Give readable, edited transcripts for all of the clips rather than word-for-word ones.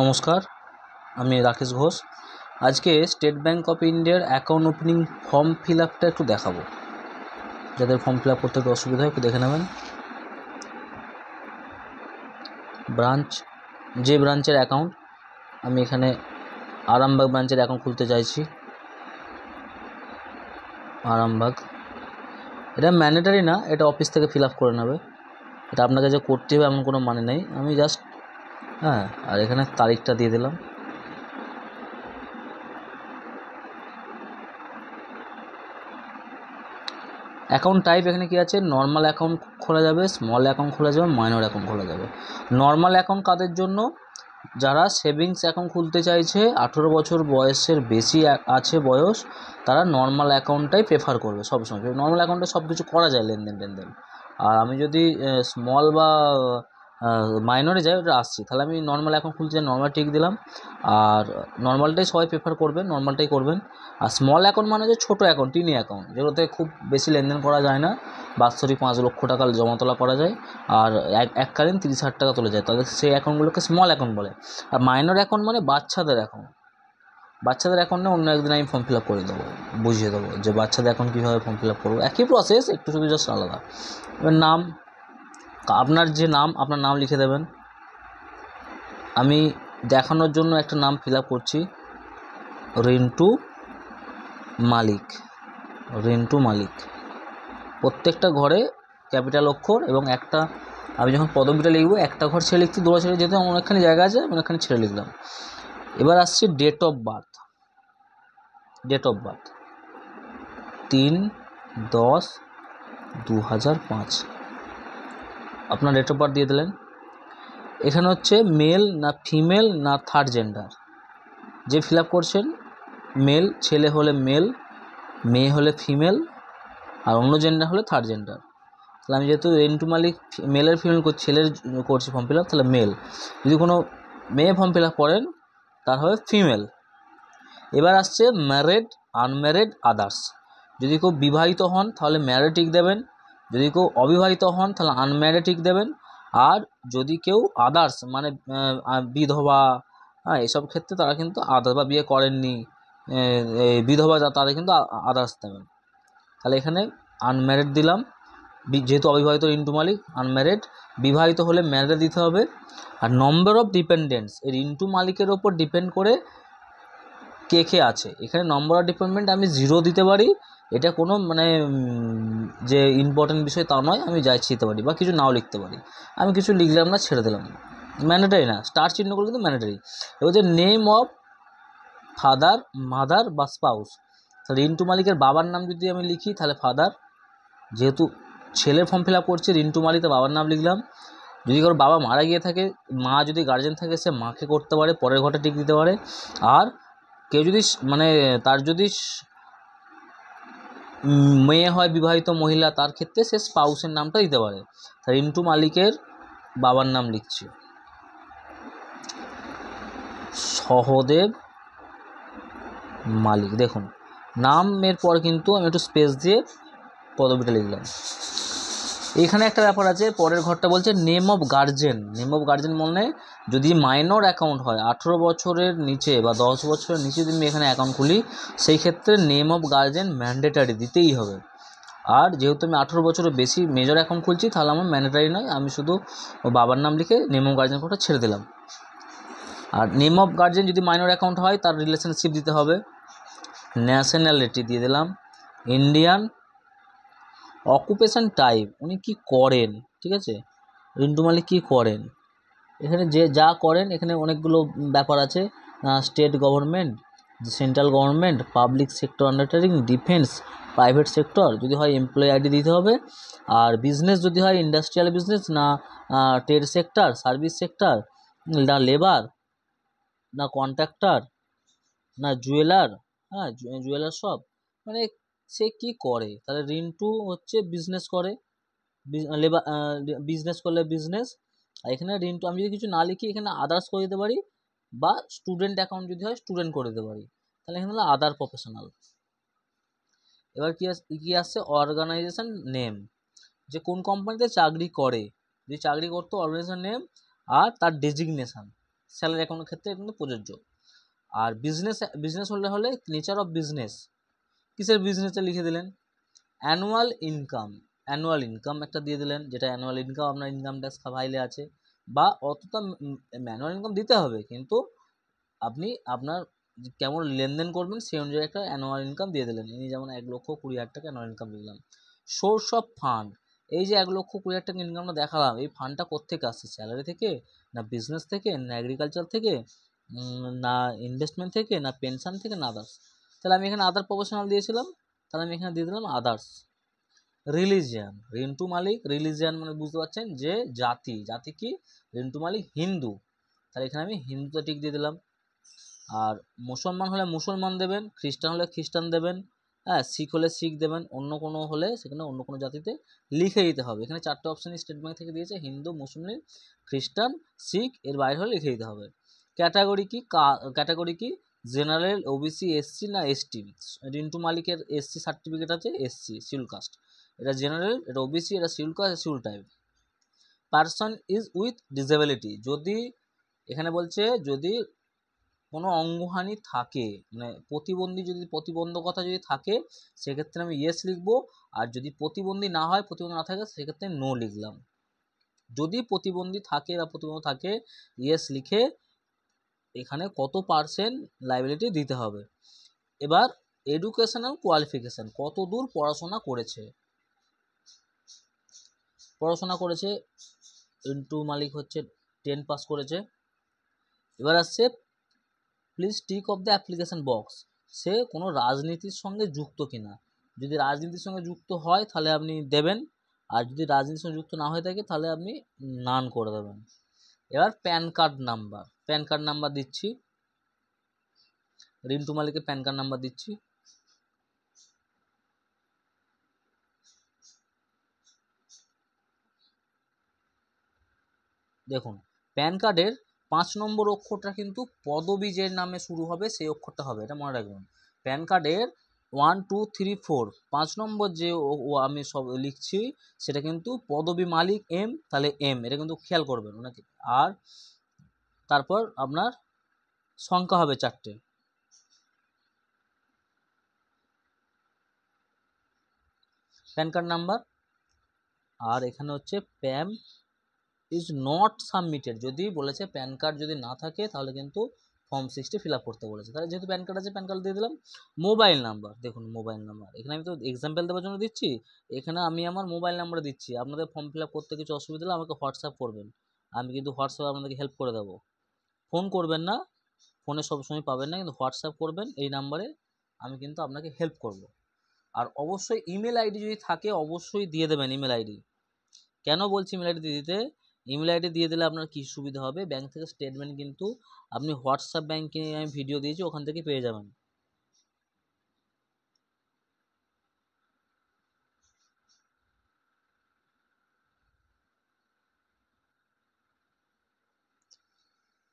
নমস্কার, আমি রাকেশ ঘোষ। আজকে স্টেট ব্যাঙ্ক অফ ইন্ডিয়ার অ্যাকাউন্ট ওপেনিং ফর্ম ফিল আপটা একটু দেখাবো। যাদের ফর্ম ফিল আপ করতে একটু অসুবিধা হয় একটু দেখে নেবেন। ব্রাঞ্চ, যে ব্রাঞ্চের অ্যাকাউন্ট, আমি এখানে আরামবাগ ব্রাঞ্চের অ্যাকাউন্ট খুলতে চাইছি। আরামবাগ, এটা ম্যান্ডেটারি না, এটা অফিস থেকে ফিল আপ করে নেবে। এটা আপনাকে যে করতে হবে এমন কোনো মানে নেই। আমি জাস্ট আর এখানে তারিখটা দিয়ে দিলাম। অ্যাকাউন্ট টাইপ এখানে কি আছে, নর্মাল অ্যাকাউন্ট খোলা যাবে, স্মল অ্যাকাউন্ট খোলা যাবে, মাইনর অ্যাকাউন্ট খোলা যাবে। নর্মাল অ্যাকাউন্ট কাদের জন্য? যারা সেভিংস অ্যাকাউন্ট খুলতে চাইছে, 18 বছর বয়সের বেশি আছে বয়স, তারা নর্মাল অ্যাকাউন্টটাই প্রেফার করবে সবসময়। নর্মাল অ্যাকাউন্টে সব কিছু করা যায়, লেনদেন। আর আমি যদি স্মল বা মাইনরে যাই, ওটা আসছি, তাহলে আমি নর্মাল অ্যাকাউন্ট খুলতে চাই, নর্মাল টিক দিলাম। আর নর্মালটাই সবাই প্রেফার করবেন, নর্মালটাই করবেন। আর স্মল অ্যাকাউন্ট মানে যে ছোটো অ্যাকাউন্ট, টিনি অ্যাকাউন্ট, যেগুলোতে খুব বেশি লেনদেন করা যায় না, বাৎসরিক 5 লক্ষ টাকা জমা তোলা করা যায়, আর এককালীন 30,000 টাকা তোলা যায়, তাদের সেই অ্যাকাউন্টগুলোকে স্মল অ্যাকাউন্ট বলে। আর মাইনর অ্যাকাউন্ট মানে বাচ্চাদের অ্যাকাউন্ট। বাচ্চাদের অ্যাকাউন্টে অন্য একদিন আমি ফর্ম ফিল আপ করে দেবো, বুঝিয়ে দেবো যে বাচ্চাদের অ্যাকাউন্ট কীভাবে ফর্ম ফিল আপ করবো। একই প্রসেস, একটু শুধু জাস্ট আলাদা। এবার নাম, আপনার যে নাম, আপনার নাম লিখে দেবেন। আমি দেখানোর জন্য একটা নাম ফিল আপ করছি, রিন্টু মালিক। রিন্টু মালিক, প্রত্যেকটা ঘরে ক্যাপিটাল অক্ষর, এবং একটা, আমি যখন পদবিটা লিখবো একটা ঘর ছেড়ে লিখতে, দুটো ছেড়ে যেতে অনেকখানি জায়গা আছে, অনেকখানি ছেড়ে লিখলাম। এবার আসছে date of birth. Date of birth 3/10/2005, আপনার ডেট অফ বার্থ দিয়ে দিলেন। এখানে হচ্ছে মেল না ফিমেল না থার্ড জেন্ডার, যে ফিল আপ করছেন মেল, ছেলে হলে মেল, মেয়ে হলে ফিমেল, আর অন্য জেন্ডার হলে থার্ড জেন্ডার। তাহলে আমি যেহেতু রিন্টু মালিক মেলের ফিমেল ছেলের করছি ফর্ম ফিল আপ, তাহলে মেল। যদি কোনো মেয়ে ফর্ম ফিল আপ করেন তার হবে ফিমেল। এবার আসছে ম্যারেড, আনম্যারেড, আদার্স। যদি কেউ বিবাহিত হন তাহলে ম্যারেড টিক দেবেন, যদি কেউ অবিবাহিত হন তাহলে আনম্যারেড টিক দেবেন। আর যদি কেউ আদার্স মানে বিধবা, এসব ক্ষেত্রে তারা কিন্তু আদার্স, বা বিয়ে করেননি, বিধবা, তাদের কিন্তু আদার্স দেবেন। তাহলে এখানে আনম্যারেড দিলাম, যেহেতু অবিবাহিত রিন্টু মালিক, আনম্যারেড। বিবাহিত হলে ম্যারেড দিতে হবে। আর নম্বর অফ ডিপেন্ডেন্টস, এই রিন্টু মালিকের ওপর ডিপেন্ড করে কে কে আছে। এখানে নম্বর অফ ডিপেন্ডেন্ট আমি 0 দিতে পারি, এটা কোনো মানে যে ইম্পর্টেন্ট বিষয় তা নয়, আমি যা ইচ্ছে দিতে পারি, বা কিছু নাও লিখতে পারি। আমি কিছু লিখলাম না, ছেড়ে দিলাম, ম্যান্ডেটারি না, স্টার চিহ্নগুলো কিন্তু ম্যান্ডেটারি। এবার যে নেম অফ ফাদার, মাদার বা স্পাউস, তাহলে রিন্টু মালিকের বাবার নাম যদি আমি লিখি তাহলে ফাদার, যেহেতু ছেলে ফর্ম ফিল আপ করছে রিন্টু মালিক, তার বাবার নাম লিখলাম। যদি কারো বাবা মারা গিয়ে থাকে, মা যদি গার্জেন থাকে, সে মাকে করতে পারে, পরের ঘরটা টিক দিতে পারে। আর কেউ যদি মানে তার যদি মেয়ে হয়, বিবাহিত মহিলা, তার ক্ষেত্রে সে স্পাউসের নামটা দিতে পারে। তাই রিন্টু মালিকের বাবার নাম লিখছি, সহদেব মালিক। দেখুন নামের পর কিন্তু আমি একটু স্পেস দিয়ে পদবিটা লিখলাম। এখানে একটা ব্যাপার আছে, পরের ঘরটা বলছে name of guardian. Name of guardian মানে যদি মাইনর অ্যাকাউন্ট হয়, 18 বছরের নিচে বা 10 বছরের নিচে যদি আমি এখানে অ্যাকাউন্ট খুলি, সেই ক্ষেত্রে নেম অফ গার্জেন ম্যান্ডেটারি দিতেই হবে। আর যেহেতু আমি 18 বছরের বেশি মেজর অ্যাকাউন্ট খুলছি, তাহলে আমার ম্যান্ডেটারি নয়, আমি শুধু বাবার নাম লিখে নেম অফ গার্জেন কোডটা ছেড়ে দিলাম। আর নেম অফ গার্জেন যদি মাইনর অ্যাকাউন্ট হয়, তার রিলেশনশিপ দিতে হবে। ন্যাশনালিটি দিয়ে দিলাম ইন্ডিয়ান। অকুপেশন টাইপ, উনি কি করেন, ঠিক আছে, রিন্টু মালিক কী করেন। এখানে যে যা করেন, এখানে অনেকগুলো ব্যাপার আছে, state government, central government, public sector undertaking, defence, private sector, যদি হয় এমপ্লয়ি আইডি দিতে হবে। আর বিজনেস যদি হয় ইন্ডাস্ট্রিয়াল বিজনেস, না ট্রেড সেক্টর, সার্ভিস সেক্টর, না লেবার, না কন্ট্রাক্টর, না জুয়েলার, জুয়েলার শপ, মানে সে কি করে। তাহলে রিন্টু হচ্ছে বিজনেস করে, লেবার, বিজনেস করলে বিজনেস। আর এখানে রিন্টু আমি যদি কিছু না লিখি, এখানে আদার্স করে দিতে পারি, বা স্টুডেন্ট অ্যাকাউন্ট যদি হয় স্টুডেন্ট করে দিতে পারি, তাহলে এখানে হলো আদার প্রফেশনাল। এবার কি আসছে, অর্গানাইজেশন নেম, যে কোন কোম্পানিতে চাকরি করে, যদি চাকরি করতো অর্গানাইজেশন নেম, আর তার ডেজিগনেশান, স্যালারি অ্যাকাউন্টের ক্ষেত্রে কিন্তু প্রযোজ্য। আর বিজনেস হলে নেচার অফ বিজনেস, কিসের বিজনেসটা লিখে দিলেন, অ্যানুয়াল ইনকাম একটা দিয়ে দিলেন, যেটা অ্যানুয়াল ইনকাম আপনার ইনকাম ট্যাক্স ফাইলে আছে, বা অতটা ম্যানুয়াল ইনকাম দিতে হবে, কিন্তু আপনি আপনার কেমন লেনদেন করবেন সেই অনুযায়ী একটা অ্যানুয়াল ইনকাম দিয়ে দিলেন। ইনি যেমন 1,20,000 টাকা অ্যানুয়াল ইনকাম দিলাম। সোর্স অফ ফান্ড, এই যে 1,20,000 টাকা ইনকামটা দেখালাম, এই ফান্ডটা কোত্থেকে আসছে, স্যালারি থেকে, না বিজনেস থেকে, না এগ্রিকালচার থেকে, না ইনভেস্টমেন্ট থেকে, না পেনশন থেকে, না আদার্স। তাহলে আমি এখানে আদার প্রফেশনাল দিয়েছিলাম, তাহলে আমি এখানে দিয়ে দিলাম আদার্স। রিলিজিয়ান, রিন্টু মালিক, রিলিজিয়ান মানে বুঝতে পারছেন যে জাতি কি, রিন্টু মালিক হিন্দু, তাহলে এখানে আমি হিন্দুতে টিক দিয়ে দিলাম। আর মুসলমান হলে মুসলমান দেবেন, খ্রিস্টান হলে খ্রিস্টান দেবেন, হ্যাঁ, শিখ হলে শিখ দেবেন, অন্য কোনো হলে সেখানে অন্য কোনো জাতিতে লিখে দিতে হবে। এখানে 4টে অপশানই স্টেট ব্যাংক থেকে দিয়েছে, হিন্দু, মুসলিম, খ্রিস্টান, শিখ, এর বাইরে হলে লিখে দিতে হবে। ক্যাটাগরি কি জেনারেল, ওবিসি, এসসি না এসটি। রিন্টু মালিকের এসসি সার্টিফিকেট আছে, এসসি শিডিউল কাস্ট, এটা জেনারেল, এটা ওবিসি, এটা schedule caste, schedule type. Person is with disability, যদি এখানে বলছে যদি কোনো অঙ্গহানি থাকে, মানে প্রতিবন্ধকতা যদি থাকে, সেক্ষেত্রে আমি ইয়েস লিখবো। আর যদি প্রতিবন্ধী না হয়, প্রতিবন্ধী না থাকে, সেক্ষেত্রে নো লিখলাম। যদি প্রতিবন্ধী থাকে বা প্রতিবন্ধ থাকে, ইয়েস লিখে এখানে কত পার্সেন্ট লাইবিলিটি দিতে হবে। এবার এডুকেশনাল কোয়ালিফিকেশান, কত দূর পড়াশোনা করেছে, রিন্টু মালিক হচ্ছে 10 পাস করেছে। এবার আসছে please tick off the application box, সে কোনো রাজনীতির সঙ্গে যুক্ত কিনা। যদি রাজনীতির সঙ্গে যুক্ত হয় তাহলে আপনি দেবেন, আর যদি রাজনীতির সঙ্গে যুক্ত না হয়ে থাকে তাহলে আপনি নান করে দেবেন। এবার প্যান কার্ড নাম্বার দিচ্ছি, রিন্টু মালিকের প্যান কার্ড নাম্বার দিচ্ছি। দেখুন, প্যান কার্ডের 5 নম্বর অক্ষরটা কিন্তু পদবী যে নামে শুরু হবে সেই অক্ষরটা হবে, এটা মনে রাখবেন। প্যান কার্ডের 1 2 3 4 5 নম্বর যে আমি সব লিখছি সেটা কিন্তু পদবী মালিক এম, তাহলে এম, এটা কিন্তু খেয়াল করবেন ওনাকে। আর তারপর আপনার সংখ্যা হবে 4টে, প্যান কার্ড নাম্বার। আর এখানে হচ্ছে প্যাম ইজ নট সাবমিটেড, যদি বলেছে প্যান কার্ড যদি না থাকে তাহলে কিন্তু ফর্ম 60 ফিল আপ করতে বলেছে, তাহলে যেহেতু প্যান কার্ড আছে প্যান কার্ড দিয়ে দিলাম। মোবাইল নাম্বার, দেখুন মোবাইল নাম্বার, এখানে আমি তো এক্সাম্পল দেওয়ার জন্য দিচ্ছি, এখানে আমি আমার মোবাইল নাম্বার দিচ্ছি। আপনাদের ফর্ম ফিল আপ করতে কিছু অসুবিধা হলে আমাকে হোয়াটসঅ্যাপ করবেন, আমি কিন্তু হোয়াটসঅ্যাপে আপনাদেরকে হেল্প করে দেবো। ফোন করবেন না, ফোনে সবসময় পাবেন না, কিন্তু হোয়াটসঅ্যাপ করবেন এই নাম্বারে, আমি কিন্তু আপনাকে হেল্প করব। আর অবশ্যই ইমেল আইডি যদি থাকে অবশ্যই দিয়ে দেবেন ইমেল আইডি। কেন বলছি ইমেল আইডি দিতে, ইমেল আইডি দিয়ে দিলে আপনার কী সুবিধা হবে, ব্যাংক থেকে স্টেটমেন্ট কিন্তু আপনি হোয়াটসঅ্যাপ ব্যাংকিং আমি ভিডিও দিয়েছি ওখান থেকে পেয়ে যাবেন।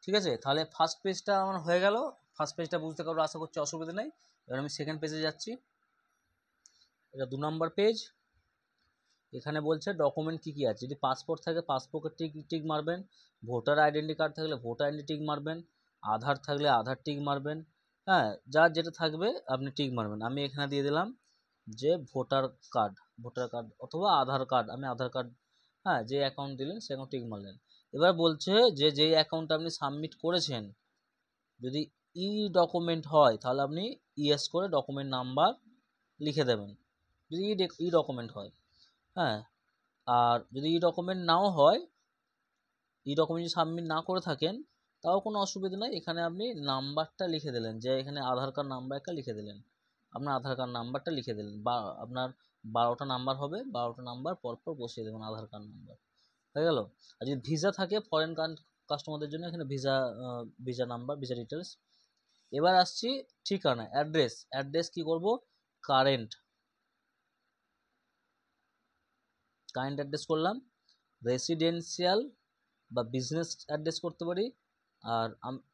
ঠিক আছে, তাহলে ফার্স্ট পেজটা আমার হয়ে গেল। ফার্স্ট পেজটা বুঝতে কারো আশা করছি অসুবিধা নেই। এবার আমি সেকেন্ড পেজে যাচ্ছি, এটা 2 নম্বর পেজ। এখানে বলছে ডকুমেন্ট কী কী আছে, যদি পাসপোর্ট থাকে পাসপোর্টের টিক মারবেন, ভোটার আইডেন্টি কার্ড থাকলে ভোটার আইডেন্টি টিক মারবেন, আধার থাকলে আধার টিক মারবেন, হ্যাঁ, যার যেটা থাকবে আপনি টিক মারবেন। আমি এখানে দিয়ে দিলাম যে ভোটার কার্ড অথবা আধার কার্ড, আমি আধার কার্ড, হ্যাঁ, যে অ্যাকাউন্ট দিলেন সে অ্যাকাউন্ট টিক মারলেন। এবার বলছে যে যেই অ্যাকাউন্টটা আপনি সাবমিট করেছেন যদি ই ডকুমেন্ট হয় তাহলে আপনি ইএস করে ডকুমেন্ট নাম্বার লিখে দেবেন, যদি ই ডকুমেন্ট হয়, হ্যাঁ। আর যদি ই ডকুমেন্ট নাও হয়, ই ডকুমেন্ট যদি সাবমিট না করে থাকেন তাও কোনো অসুবিধা নেই, এখানে আপনি নাম্বারটা লিখে দিলেন, যে এখানে আধার কার্ড নাম্বার একটা লিখে দিলেন, আপনার আধার কার্ড নাম্বারটা লিখে দিলেন, বা আপনার 12টা নাম্বার হবে, 12টা নাম্বার পরপর বসিয়ে দেবেন আধার কার্ড নাম্বার, হয়ে গেল। আর যদি ভিসা থাকে ফরেন কাস্টমারদের জন্য এখানে ভিসা নাম্বার, ভিসা ডিটেলস। এবার আসছি ঠিকানা, অ্যাড্রেস কি করব, কারেন্ট অ্যাড্রেস করলাম, রেসিডেন্সিয়াল বা বিজনেস অ্যাড্রেস করতে পারি। আর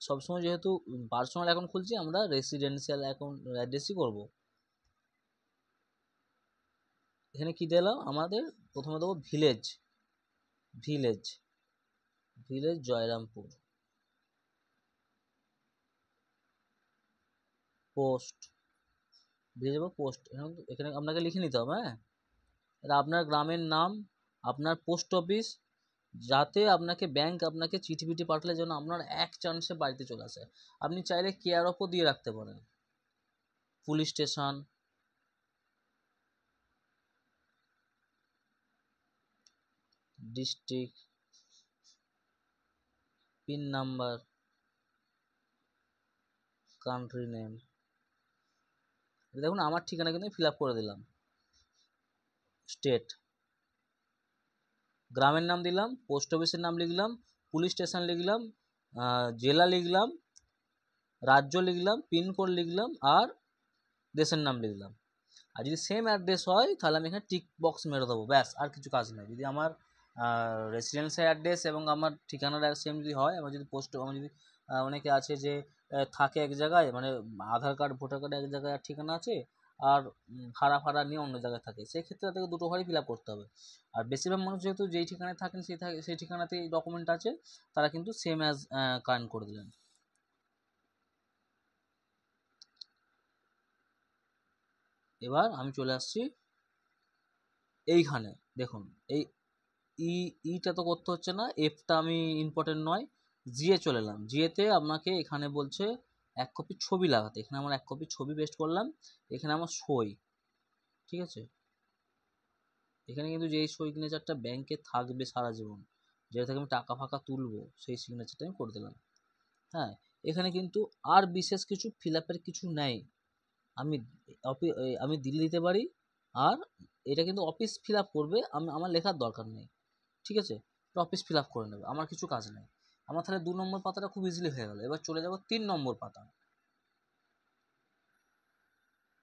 সবসময় যেহেতু পার্সোনাল অ্যাকাউন্ট খুলছি আমরা রেসিডেন্সিয়াল অ্যাকাউন্ট অ্যাড্রেসই করব। এখানে কি দিলাম, আমাদের প্রথমে দেবো ভিলেজ জয়রামপুর, পোস্ট দিয়ে যাবো পোস্ট। এখানে আপনাকে লিখে নিতে হবে। হ্যাঁ, এটা আপনার গ্রামের নাম, আপনার পোস্ট অফিস, যাতে আপনাকে ব্যাংক আপনাকে চিঠি ফিঠি পাঠালে যেন আপনার এক চান্সে বাড়িতে চলে আসে। আপনি চাইলে কেয়ার অফও দিয়ে রাখতে পারেন, police station, district, pin number, country name. দেখুন আমার ঠিকানা কিন্তু ফিল আপ করে দিলাম। স্টেট, গ্রামের নাম দিলাম, পোস্ট অফিসের নাম লিখলাম, পুলিশ স্টেশন লিখলাম, জেলা লিখলাম, রাজ্য লিখলাম, পিনকোড লিখলাম, আর দেশের নাম লিখলাম। আর যদি সেম অ্যাড্রেস হয় তাহলে আমি এখানে টিক বক্স মেরে দেবো, ব্যাস, আর কিছু কাজ নেই। যদি আমার রেসিডেন্সিয়াল অ্যাড্রেস এবং আমার ঠিকানার সেম যদি হয়, আমার যদি আমার যদি অনেকে আছে যে থাকে এক জায়গায়, মানে আধার কার্ড ভোটার কার্ডে এক জায়গায় আর ঠিকানা আছে, আর ভাড়া নিয়ে অন্য জায়গায় থাকে, সেক্ষেত্রে তাদেরকে দুটো ঘরই ফিল আপ করতে হবে। আর বেশিরভাগ মানুষ যেহেতু যেই ঠিকানায় থাকেন সেই ঠিকানাতেই ডকুমেন্ট আছে, তারা কিন্তু সেম অ্যাজ কারেন্ট করে দিলেন। এবার আমি চলে আসছি এইখানে, দেখুন এই ইটা তো করতে হচ্ছে না, এফটা আমি ইম্পর্টেন্ট নয়, জিএ চলে এলাম। জিএতে আপনাকে এখানে বলছে এক কপি ছবি লাগাতে, এখানে আমার এক কপি ছবি পেস্ট করলাম, এখানে আমার সই, ঠিক আছে। এখানে কিন্তু যেই সিগনেচারটা ব্যাংকে থাকবে সারা জীবন, যেটা থেকে আমি টাকা ফাঁকা তুলবো, সেই সিগনেচারটা আমি করে দিলাম। হ্যাঁ, এখানে কিন্তু আর বিশেষ কিছু ফিল আপের কিছু নেই। আমি আমি দিল্লি দিতে পারি, আর এটা কিন্তু অফিস ফিল আপ করবে, আমার লেখার দরকার নেই, ঠিক আছে। অফিস ফিল আপ করে নেবে, আমার কিছু কাজ নেই। আমার তাহলে 2 নম্বর পাতাটা খুব ইজিলি হয়ে গেল। এবার চলে যাব 3 নম্বর পাতা।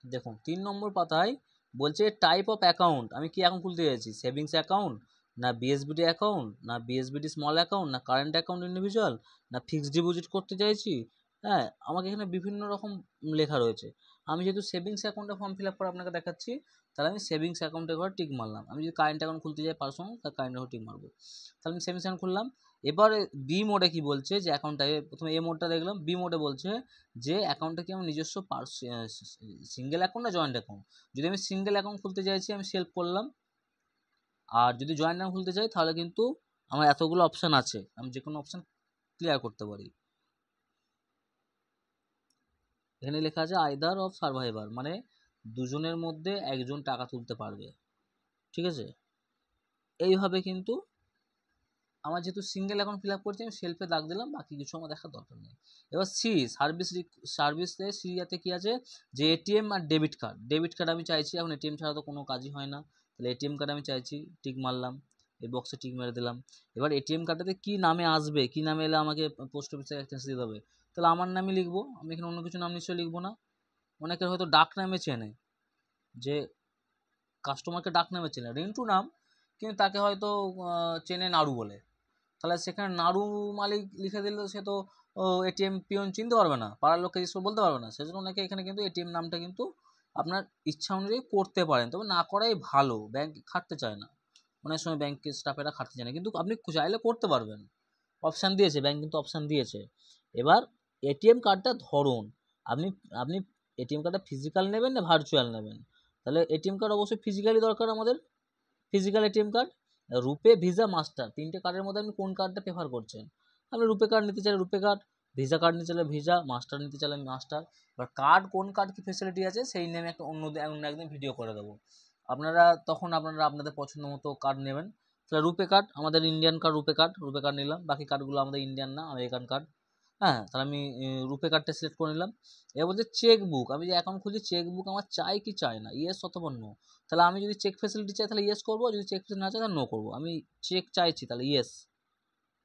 দেখুন 3 নম্বর পাতায় বলছে টাইপ অফ অ্যাকাউন্ট, আমি কি অ্যাকাউন্ট খুলতে চাইছি, সেভিংস অ্যাকাউন্ট, না বিএসবিডি অ্যাকাউন্ট, না বিএসবিডি স্মল অ্যাকাউন্ট, না কারেন্ট অ্যাকাউন্ট ইন্ডিভিজুয়াল, না ফিক্সড ডিপোজিট করতে চাইছি। হ্যাঁ, আমাকে এখানে বিভিন্ন রকম লেখা রয়েছে। আমি যেহেতু সেভিংস অ্যাকাউন্টে ফর্ম ফিল আপ করে আপনাকে দেখাচ্ছি, তাহলে আমি সেভিংস অ্যাকাউন্টের ঘরে টিক মারলাম। আমি যদি কারেন্ট অ্যাকাউন্ট খুলতে যাই পার্সোনাল, তাহলে কারেন্টের ঘরে টিক মারবো। তাহলে আমি সেভিংস অ্যাকাউন্ট খুললাম। এবারে বি মোডে কি বলছে, যে অ্যাকাউন্টটাকে প্রথমে এ মোডটা দেখলাম, বি মোডে বলছে যে অ্যাকাউন্টটা কি আমার নিজস্ব সিঙ্গেল অ্যাকাউন্ট না জয়েন্ট অ্যাকাউন্ট। যদি আমি সিঙ্গেল অ্যাকাউন্ট খুলতে চাইছি আমি সেলফ করলাম, আর যদি জয়েন্ট অ্যাকাউন্ট খুলতে চাই তাহলে কিন্তু আমার এতগুলো অপশান আছে, আমি যে কোনো অপশান ক্লিয়ার করতে পারি। এখানে লেখা আছে আইদার অফ সার্ভাইভার, মানে দুজনের মধ্যে একজন টাকা তুলতে পারবে, ঠিক আছে। এইভাবে কিন্তু আমার যেহেতু সিঙ্গেল অ্যাকাউন্ট ফিল আপ করছি, আমি সেলফে দাগ দিলাম, বাকি কিছু আমার দেখার দরকার নেই। এবার সি সার্ভিসে সিরিয়াতে কী আছে, যে এটিএম আর ডেবিট কার্ড আমি চাইছি, এখন এটিএম ছাড়া তো কোনো কাজই হয় না, তাহলে এটিএম কার্ড আমি চাইছি, টিক মারলাম, এই বক্সে টিক মেরে দিলাম। এবার এটিএম কার্ডটাতে কী নামে আসবে, কী নামে এলে আমাকে পোস্ট অফিসে এক্সচেঞ্জ দিতে হবে, তাহলে আমার নামই লিখবো, আমি এখানে অন্য কিছু নাম নিশ্চয়ই লিখবো না। অনেকের হয়তো ডাক নামে চেনে, যে কাস্টমারকে ডাক নামে চেনে, রিন্টু নাম, কিন্তু তাকে হয়তো চেনে নাড়ু বলে, তাহলে সেখানে নাড়ু মালিক লিখে দিলে সে তো এটিএম পিয়ন চিনতে পারবে না, পাড়ার লোককে জিজ্ঞেস করে বলতে পারবে না। সেজন্য অনেকে এখানে কিন্তু এটিএম নামটা কিন্তু আপনার ইচ্ছা অনুযায়ী করতে পারেন, তবে না করাই ভালো, ব্যাংক খাটতে চায় না, অনেক সময় ব্যাংকের স্টাফেরা খাটতে চায় না, কিন্তু আপনি চাইলে করতে পারবেন, অপশান দিয়েছে ব্যাংক, কিন্তু অপশান দিয়েছে। এবার এটিএম কার্ডটা ধরুন, আপনি আপনি এটিএম কার্ডটা ফিজিক্যাল নেবেন না ভার্চুয়াল নেবেন, তাহলে এটিএম কার্ড অবশ্যই ফিজিক্যালি দরকার আমাদের, ফিজিক্যাল এটিএম কার্ড। রুপে, ভিসা, মাস্টার, 3টে কার্ডের মধ্যে আপনি কোন কার্ডটা প্রেফার করছেন। আপনি রুপে কার্ড নিতে চাইলে রুপে কার্ড, ভিসা কার্ড নিতে চাইলে ভিসা, মাস্টার নিতে চাইলে আমি মাস্টার। এবার কার্ড কোন কার্ড কী ফেসিলিটি আছে সেই নিয়ে একটা অন্য একদিন ভিডিও করে দেবো, আপনারা আপনাদের পছন্দ মতো কার্ড নেবেন। তাহলে রুপে কার্ড, আমাদের ইন্ডিয়ান কার্ড রুপে কার্ড নিলাম, বাকি কার্ডগুলো আমাদের ইন্ডিয়ান না, আমেরিকান কার্ড। হ্যাঁ, তাহলে আমি রুপে কার্ডটা সিলেক্ট করে নিলাম। এবার বলছে চেক বুক, আমি যে অ্যাকাউন্ট খুলছি চেক বুক আমার চাই কি চাই না, ইয়েস অথবা নো। তাহলে আমি যদি চেক ফেসিলিটি চাই তাহলে ইয়েস করবো, যদি চেক ফেসিলিটি না চাই তাহলে নো করবো। আমি চেক চাইছি তাহলে ইয়েস,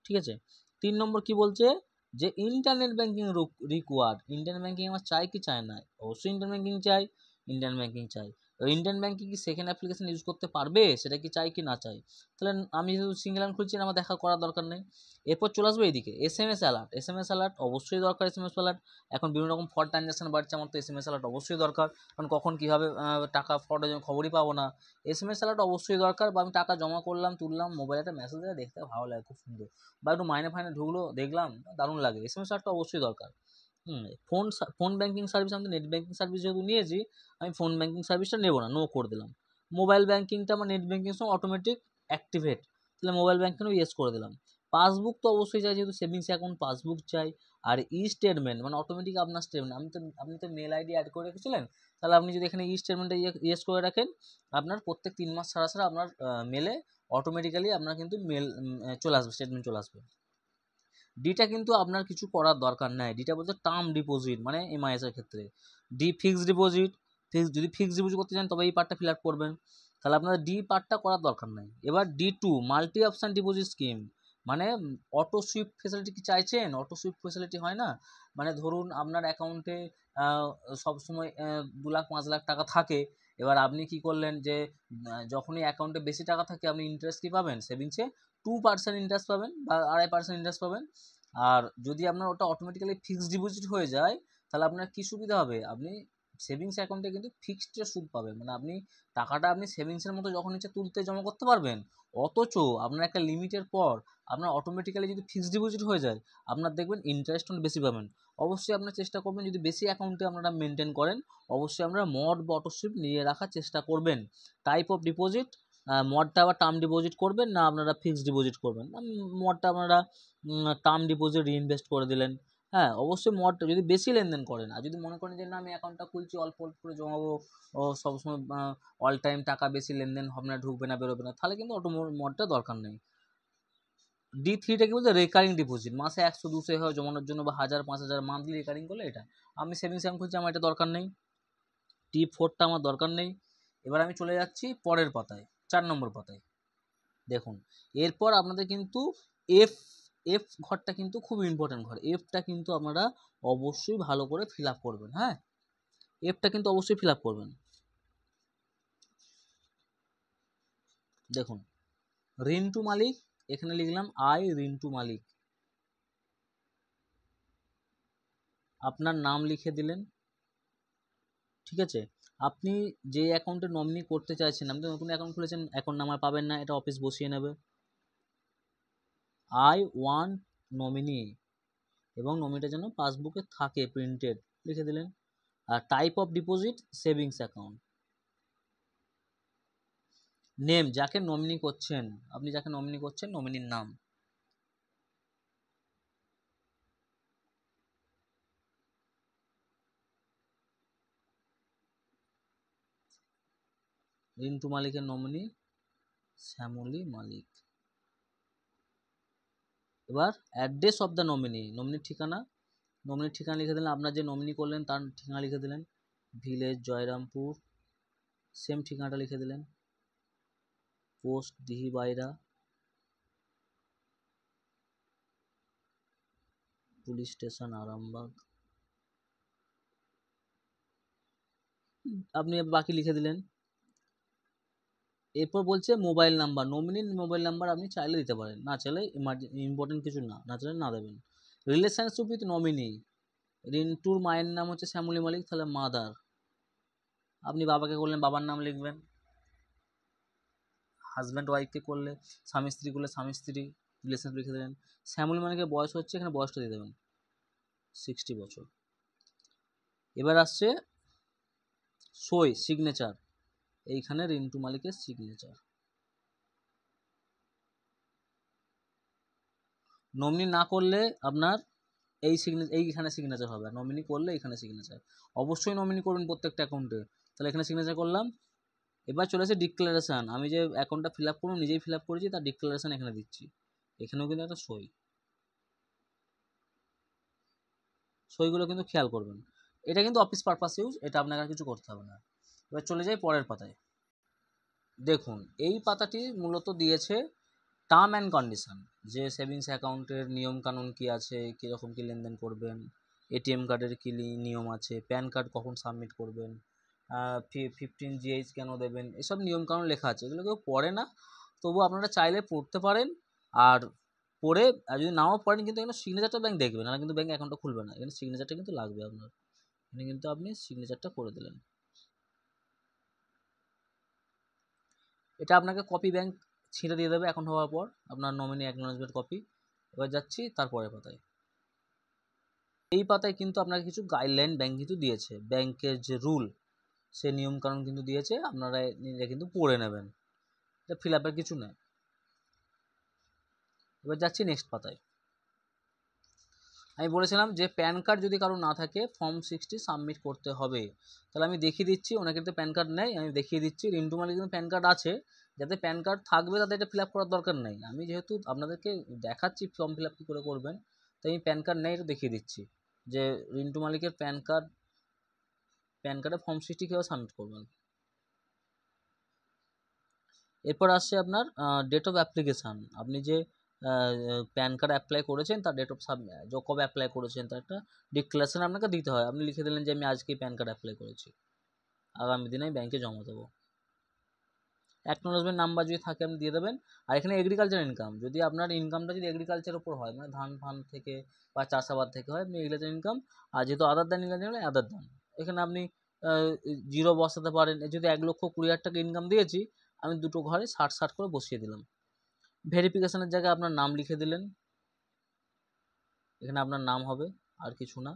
ঠিক আছে। 3 নম্বর কি বলছে, যে internet banking required, internet banking আমার চাই কি চাই না, অবশ্যই ইন্টারনেট ব্যাঙ্কিং চাই, ইন্ডিয়ান ব্যাঙ্কিং চাই। ইন্ডিয়ান ব্যাঙ্কিং কি সেকেন্ড অ্যাপ্লিকেশন ইউজ করতে পারবে, সেটা কি চাই কি না চাই। তাহলে আমি যেহেতু সিঙ্গেল অ্যাকাউন্ট খুলছি আমার দেখা করার দরকার নেই। এরপর চলে আসবো এইদিকে এস এম এস অ্যালার্ট অবশ্যই দরকার, এস এম এস অ্যালার্ট। এখন বিভিন্ন রকম ফ্রড ট্রানজাকশন বাড়ছে, আমার তো এস এম এস অ্যালার্ট অবশ্যই দরকার, কারণ কখন কীভাবে টাকা ফ্রডের জন্য খবরই পাবো না। এস এম এস অ্যালার্ট অবশ্যই দরকার, বা আমি টাকা জমা করলাম তুললাম, মোবাইলে একটা মেসেজ দেয়, দেখতে ভালো লাগে, খুব সুন্দর, বা একটু মাইনে ফাইনে ঢুকলো দেখলাম, দারুণ লাগে, এস এম এস অ্যালার্টটা অবশ্যই দরকার। ফোন ফোন ব্যাঙ্কিং সার্ভিস, আমি নেট ব্যাঙ্কিং সার্ভিস যেহেতু নিয়েছি, আমি ফোন ব্যাঙ্কিং সার্ভিসটা নেবো না, নো করে দিলাম। মোবাইল ব্যাঙ্কিংটা আমার নেট ব্যাঙ্কিং সঙ্গে অটোমেটিক অ্যাক্টিভেট, তাহলে মোবাইল ব্যাঙ্কিংও ইয়েস করে দিলাম। পাসবুক তো অবশ্যই চাই, যেহেতু সেভিংস অ্যাকাউন্ট পাসবুক চাই। আর ই স্টেটমেন্ট মানে অটোমেটিক আপনার স্টেটমেন্ট, আপনি তো মেল আইডি অ্যাড করে রেখেছিলেন, তাহলে আপনি যদি এখানে ই স্টেটমেন্টে ইয়েস করে রাখেন, আপনার প্রত্যেক 3 মাস ছাড়া ছাড়া আপনার মেলে অটোমেটিক্যালি আপনার কিন্তু মেল চলে আসবে, স্টেটমেন্ট চলে আসবে। ডিটা কিন্তু আপনার কিছু করার দরকার নাই, ডিটা বলতে টার্ম ডিপোজিট মানে এমআইএস এর ক্ষেত্রে। ডি ফিক্সড ডিপোজিট, যদি ফিক্সড ডিপোজিট করতে চান তবে এই পার্টটা ফিল আপ করবেন, তাহলে আপনার ডি পার্টটা করার দরকার নাই। এবার D2 multi option deposit scheme, মানে অটো সুইফট ফেসিলিটি কি চাইছেন? অটো সুইফট ফেসিলিটি হয় না, মানে ধরুন আপনার অ্যাকাউন্টে সবসময় 2 লাখ 5 লাখ টাকা থাকে, এবার আপনি কি করলেন যে যখনই অ্যাকাউন্টে বেশি টাকা থাকে আপনি ইন্টারেস্ট কি পাবেন? সেভিংসে 2% ইন্টারেস্ট পাবেন বা 2.5% ইন্টারেস্ট পাবেন। আর যদি আপনার ওটা অটোমেটিক্যালি ফিক্সড ডিপোজিট হয়ে যায়, তাহলে আপনার কি সুবিধা হবে? আপনি সেভিংস অ্যাকাউন্টে কিন্তু ফিক্সড সুদ পাবেন, মানে আপনি টাকাটা আপনি সেভিংসের মতো যখন ইচ্ছে তুলতে জমা করতে পারবেন। অথচ আপনার একটা লিমিটের পর আপনার অটোমেটিক্যালি যদি ফিক্সড ডিপোজিট হয়ে যায়, আপনার দেখবেন ইন্টারেস্ট বেশি পাবেন। অবশ্যই আপনার চেষ্টা করবেন, যদি বেশি অ্যাকাউন্টে আপনারা মেনটেন করেন, অবশ্যই আমরা মড বা অটোসুইপ নিয়ে রাখার চেষ্টা করবেন। টাইপ অফ ডিপোজিট, মডটা আবার টার্ম ডিপোজিট করবেন না আপনারা ফিক্সড ডিপোজিট করবেন? মডটা আপনারা টার্ম ডিপোজিট রিইনভেস্ট করে দিলেন। হ্যাঁ, অবশ্যই মডটা যদি বেশি লেনদেন করেন, আর যদি মনে করেন যে না আমি অ্যাকাউন্টটা খুলছি অল্প অল্প করে জমাবো, ও সবসময় অল টাইম টাকা বেশি লেনদেন হবে না, ঢুকবে না বেরোবে না, তাহলে কিন্তু অটো মডটা দরকার নেই। D3টা কি বলতে রেকারিং ডিপোজিট, মাসে 100 200 হয় জমানোর জন্য, বা 1000 5000 মান্থলি রেকারিং করলে এটা। আমি সেভিংস অ্যাকাউন্ট খুলছি, আমার এটা দরকার নেই। T4টা আমার দরকার নেই। এবার আমি চলে যাচ্ছি পরের পাতায়, 4 নম্বর পাতায়। দেখুন, এরপর আপনাদের কিন্তু এফ এফ ঘরটা কিন্তু খুব ইম্পর্টেন্ট ঘর, এফটা কিন্তু আপনারা অবশ্যই ভালো করে ফিল আপ করবেন। হ্যাঁ, এফটা কিন্তু অবশ্যই ফিল আপ করবেন। দেখুন, রিন্টু মালিক, এখানে লিখলাম আই রিন্টু মালিক, আপনার নাম লিখে দিলেন। ঠিক আছে, আপনি যে অ্যাকাউন্টে নমিনি করতে চাইছেন, আপনি নতুন অ্যাকাউন্ট খুলেছেন, অ্যাকাউন্ট নাম্বার পাবেন না, এটা অফিস বসিয়ে নেবে। আই ওয়ান্ট নমিনি, এবং নমিনিটা যেন পাসবুকে থাকে প্রিন্টেড, লিখে দিলেন। আর type of deposit savings account. Name, যাকে নমিনি করছেন, আপনি যাকে নমিনি করছেন নমিনির নাম। রিন্টু মালিকের নমিনি শ্যামলী মালিক। এবার অ্যাড্রেস অফ দ্য নমিনি, নমিনির ঠিকানা, নমিনির ঠিকানা লিখে দিলেন, আপনার যে নমিনি করলেন তার ঠিকানা লিখে দিলেন, ভিলেজ জয়রামপুর, সেম ঠিকানাটা লিখে দিলেন। পোস্ট দিহিবাইরা, পুলিশ স্টেশন আরামবাগ, আপনি বাকি লিখে দিলেন। এরপর বলছে মোবাইল নাম্বার, নমিনির মোবাইল নাম্বার আপনি চাইলে দিতে পারেন, না চাইলে ইম্পর্টেন্ট কিছু না, না চাইলে না দেবেন। রিলেশনশিপ উইথ নমিনি, রিন্টুর মায়ের নাম হচ্ছে শ্যামলী মালিক, তাহলে মাদার, আপনি বাবাকে করলেন বাবার নাম লিখবেন। হাজব্যান্ড ওয়াইফকে করলে, স্বামী স্ত্রী করলে স্বামী স্ত্রী, রিলেশনশিপ লিখে দেবেন। শ্যামলী মালিকের বয়স হচ্ছে, এখানে বয়সটা দিয়ে দেবেন 60 বছর। এবার আসছে সই সিগনেচার, এইখানে রিন্টু মালিকের সিগনেচার। নমিনি না করলে আপনার এইখানে সিগনেচার হবে, আর নমিনি করলে এইখানে সিগনেচার। অবশ্যই নমিনি করবেন প্রত্যেকটা অ্যাকাউন্টে, তাহলে এখানে সিগনেচার করলাম। এবার চলে আসে ডিক্লারেশান, আমি যে অ্যাকাউন্টটা ফিল আপ করুন নিজেই ফিল আপ করেছি, তার ডিক্লারেশান এখানে দিচ্ছি, এখানেও কিন্তু একটা সই, সইগুলো কিন্তু খেয়াল করবেন। এটা কিন্তু অফিস পারপাস ইউজ, এটা আপনাকে আর কিছু করতে হবে না। এবার চলে যাই পরের পাতায়। দেখুন, এই পাতাটি মূলত দিয়েছে টার্ম অ্যান্ড কন্ডিশন, যে সেভিংস অ্যাকাউন্টের নিয়ম কানুন কী আছে, কীরকম কী লেনদেন করবেন, এটিএম কার্ডের কী নিয়ম আছে, প্যান কার্ড কখন সাবমিট করবেন, 15 GH কেন দেবেন, এসব নিয়মকানুন লেখা আছে। এগুলো কেউ পড়ে না, তবু আপনারা চাইলে পড়তে পারেন। আর পড়ে, আর যদি নাও পড়েন, কিন্তু এখানে সিগনেচারটা ব্যাংক দেখবে না, কিন্তু ব্যাংক অ্যাকাউন্টটা খুলবে না, এখানে সিগনেচারটা কিন্তু লাগবে আপনার, এখানে কিন্তু আপনি সিগনেচারটা করে দিলেন। এটা আপনাকে কপি ব্যাংক ছিঁড়ে দিয়ে দেবে অ্যাকাউন্ট হওয়ার পর, আপনার নমিনি অ্যাকনোলেজমেন্ট কপি। এবার যাচ্ছি তারপরের পাতায়। এই পাতায় কিন্তু আপনাকে কিছু গাইডলাইন ব্যাংক কিন্তু দিয়েছে, ব্যাংকের যে রুল সে নিয়মকানুন কিন্তু দিয়েছে, আপনারা নিজে কিন্তু পড়ে নেবেন, এটা ফিল আপের কিছু নেই। এবার যাচ্ছি নেক্সট পাতায়। আমি বলেছিলাম যে প্যান কার্ড যদি কারো না থাকে ফর্ম 60 সাবমিট করতে হবে। তাহলে আমি দেখিয়ে দিচ্ছি, ওনাকে তো প্যান কার্ড নেই, আমি দেখিয়ে দিচ্ছি রিন্টু মালিক কিন্তু প্যান কার্ড আছে, যাতে প্যান কার্ড থাকবে তাদের এটা ফিল আপ করার দরকার নেই। আমি যেহেতু আপনাদেরকে দেখাচ্ছি ফর্ম ফিল আপ কী করে করবেন, তাই আমি প্যান কার্ড নেই এটা দেখিয়ে দিচ্ছি যে রিন্টু মালিকের প্যান কার্ডে ফর্ম 60 কীভাবে সাবমিট করবেন। এরপর আসছে আপনার ডেট অফ অ্যাপ্লিকেশান। আপনি যে প্যান কার্ড অ্যাপ্লাই করেছেন তার ডেট অফ কবে অ্যাপ্লাই করেছেন তার একটা ডিক্লারেশন আপনাকে দিতে হয়। আপনি লিখে দিলেন যে আমি আজকেই প্যান কার্ড অ্যাপ্লাই করেছি, আগামী দিনে আমি ব্যাংকে জমা দেবো। অ্যাকনোলেজমেন্ট নাম্বার যদি থাকে আপনি দিয়ে দেবেন। আর এখানে এগ্রিকালচার ইনকাম, যদি আপনার ইনকামটা যদি এগ্রিকালচার উপর হয়, মানে ধান ফান থেকে বা চাষাবাদ থেকে হয়, আপনি এগ্রিকালচার ইনকাম। আর যেহেতু আদার দেন ইনকাম হলে আদার দেন, এখানে আপনি জিরো বসাতে পারেন। যদি 1,20,000 টাকা ইনকাম দিয়েছি, আমি দুটো ঘরে 60 করে বসিয়ে দিলাম। ভেরিফিকেশানের জায়গায় আপনার নাম লিখে দিলেন, এখানে আপনার নাম হবে, আর কিছু না।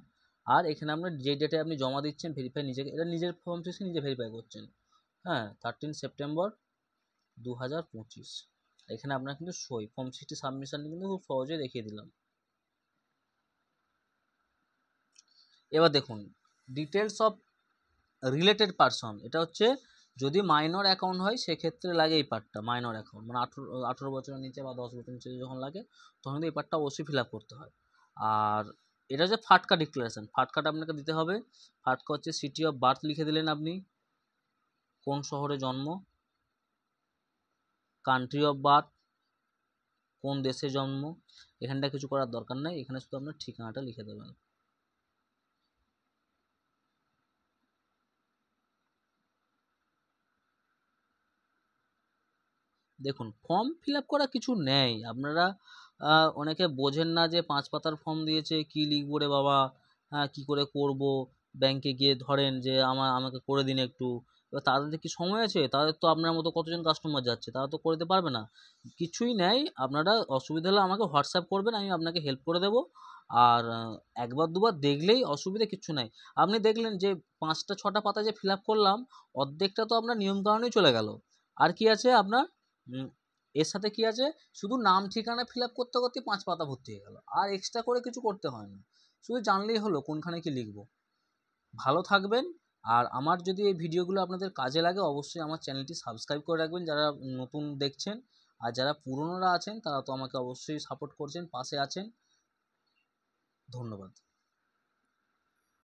আর এখানে আপনার যে ডেটে আপনি জমা দিচ্ছেন ভেরিফাই, নিজেকে এটা নিজের ফর্ম থেকে নিজে ভেরিফাই করছেন, হ্যাঁ 13 সেপ্টেম্বর 2025। এখানে আপনার কিন্তু সই, ফর্ম 60 সাবমিশনটি কিন্তু খুব সহজে দেখিয়ে দিলাম। এবার দেখুন ডিটেলস অফ রিলেটেড পারসন, এটা হচ্ছে যদি মাইনর অ্যাকাউন্ট হয় সেক্ষেত্রে লাগে এই পার্টটা, মাইনর অ্যাকাউন্ট মানে 18 বছরের নিচে বা 10 বছরের নিচে যখন লাগে তখন কিন্তু এই পার্টটা অবশ্যই ফিল আপ করতে হয়। আর এটা হচ্ছে ফাটকা ডিক্লারেশন, ফাটকাটা আপনাকে দিতে হবে। ফাটকা হচ্ছে সিটি অফ বার্থ লিখে দিলেন আপনি, কোন শহরে জন্ম, কান্ট্রি অফ বার্থ কোন দেশে জন্ম, এখানটা কিছু করার দরকার নাই, এখানে শুধু আপনার ঠিকানাটা লিখে দেবেন। দেখুন ফর্ম ফিল আপ করা কিছু নেই, আপনারা অনেকে বোঝেন না যে 5 পাতার ফর্ম দিয়েছে কি লিখবো রে বাবা, কি করে করব, ব্যাংকে গিয়ে ধরেন যে আমাকে করে দিন একটু। এবার তাদের কি সময় আছে? তাদের তো আপনার মতো কতজন কাস্টমার যাচ্ছে, তারা তো করে দিতে পারবে না। কিছুই নেই, আপনারা অসুবিধা হলে আমাকে হোয়াটসঅ্যাপ করবেন, আমি আপনাকে হেল্প করে দেবো। আর একবার দুবার দেখলেই, অসুবিধা কিচ্ছু নাই। আপনি দেখলেন যে 5টা 6টা পাতা যে ফিল আপ করলাম, অর্ধেকটা তো আপনার নিয়মকানুনেই চলে গেল। আর কি আছে আপনার এর সাথে কি আছে, শুধু নাম ঠিকানা ফিল আপ করতে করতে 5 পাতা ভর্তি হয়ে গেল, আর এক্সট্রা করে কিছু করতে হয় না, শুধু জানলেই হলো কোনখানে কি লিখবো। ভালো থাকবেন। আর আমার যদি এই ভিডিওগুলো আপনাদের কাজে লাগে অবশ্যই আমার চ্যানেলটি সাবস্ক্রাইব করে রাখবেন যারা নতুন দেখছেন। আর যারা পুরনোরা আছেন তারা তো আমাকে অবশ্যই সাপোর্ট করছেন, পাশে আছেন। ধন্যবাদ।